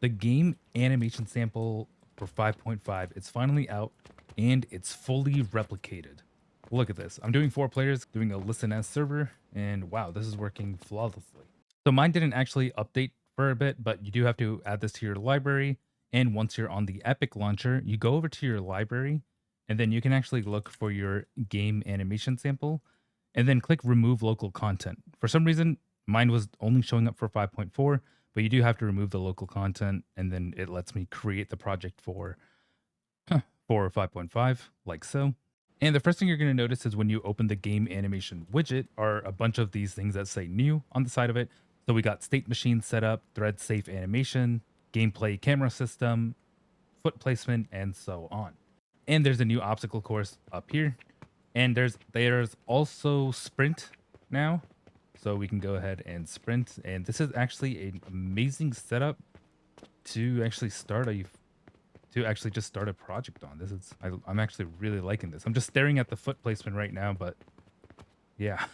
The game animation sample for 5.5, it's finally out and it's fully replicated. Look at this. I'm doing 4 players, doing a listen as server, and wow, this is working flawlessly. So mine didn't actually update for a bit, but you do have to add this to your library. And once you're on the Epic launcher, you go over to your library and then you can actually look for your game animation sample and then click remove local content. For some reason, mine was only showing up for 5.4, but you do have to remove the local content and then it lets me create the project for 5.5 like so. And the first thing you're going to notice is when you open the game animation widget are a bunch of these things that say new on the side of it. So we got state machine setup, thread safe animation, gameplay camera system, foot placement, and so on. And there's a new obstacle course up here. And there's also sprint now. So we can go ahead and sprint. And this is actually an amazing setup to actually just start a project on. I'm actually really liking this. I'm just staring at the foot placement right now, but yeah,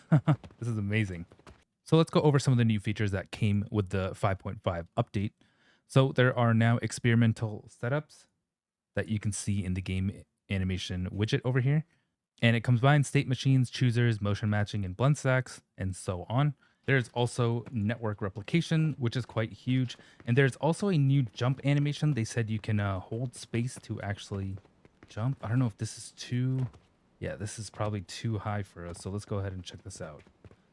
this is amazing. So let's go over some of the new features that came with the 5.5 update. So there are now experimental setups that you can see in the game animation widget over here. And it combines state machines, choosers, motion matching, and blend stacks, and so on. There's also network replication, which is quite huge. And there's also a new jump animation. They said you can hold space to actually jump. I don't know if this is too... Yeah, this is probably too high for us. So let's go ahead and check this out.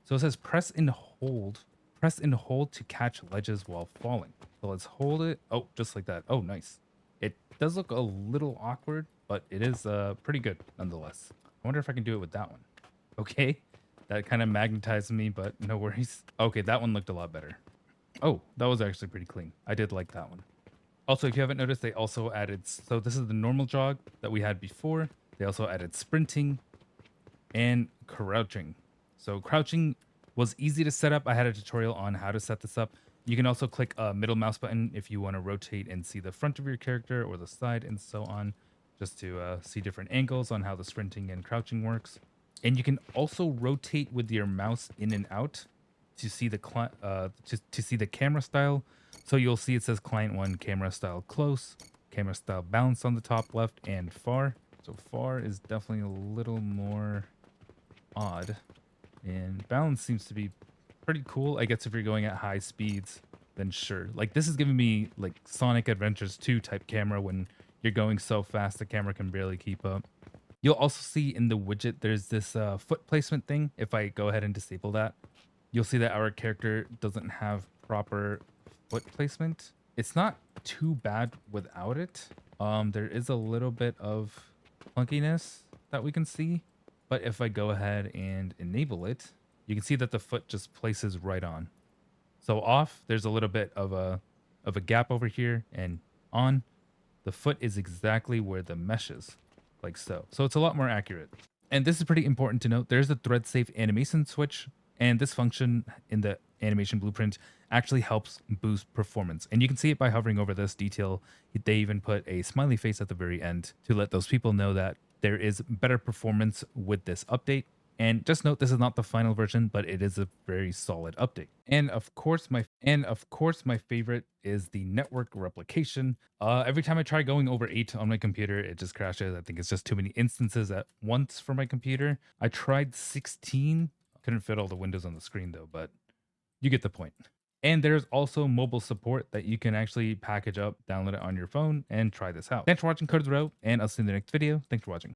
So it says press and hold. Press and hold to catch ledges while falling. So let's hold it. Oh, just like that. Oh, nice. It does look a little awkward, but it is pretty good nonetheless. I wonder if I can do it with that one. Okay. That kind of magnetized me, but no worries. Okay, that one looked a lot better. Oh, that was actually pretty clean. I did like that one. Also, if you haven't noticed, they also added... So this is the normal jog that we had before. They also added sprinting and crouching. So crouching was easy to set up. I had a tutorial on how to set this up. You can also click a middle mouse button if you want to rotate and see the front of your character or the side and so on, just to see different angles on how the sprinting and crouching works. And you can also rotate with your mouse in and out to see the to see the camera style. So you'll see it says client 1 camera style close, camera style balance on the top left, and far. So far is definitely a little more odd. And balance seems to be pretty cool. I guess if you're going at high speeds, then sure. Like this is giving me like Sonic Adventures 2 type camera when you're going so fast the camera can barely keep up. You'll also see in the widget there's this foot placement thing. If I go ahead and disable that, you'll see that our character doesn't have proper foot placement. It's not too bad without it. There is a little bit of clunkiness that we can see. But if I go ahead and enable it, you can see that the foot just places right on. So off, there's a little bit of a gap over here, and on, the foot is exactly where the mesh is, like so. So it's a lot more accurate. And this is pretty important to note. There's a thread safe animation switch, and this function in the animation blueprint actually helps boost performance. And you can see it by hovering over this detail. They even put a smiley face at the very end to let those people know that there is better performance with this update. And just note, this is not the final version, but it is a very solid update. And of course, my favorite is the network replication. Every time I try going over 8 on my computer, it just crashes. I think it's just too many instances at once for my computer. I tried 16. Couldn't fit all the windows on the screen though, but you get the point. And there's also mobile support that you can actually package up, download it on your phone, and try this out. Thanks for watching Codes Row, and I'll see you in the next video. Thanks for watching.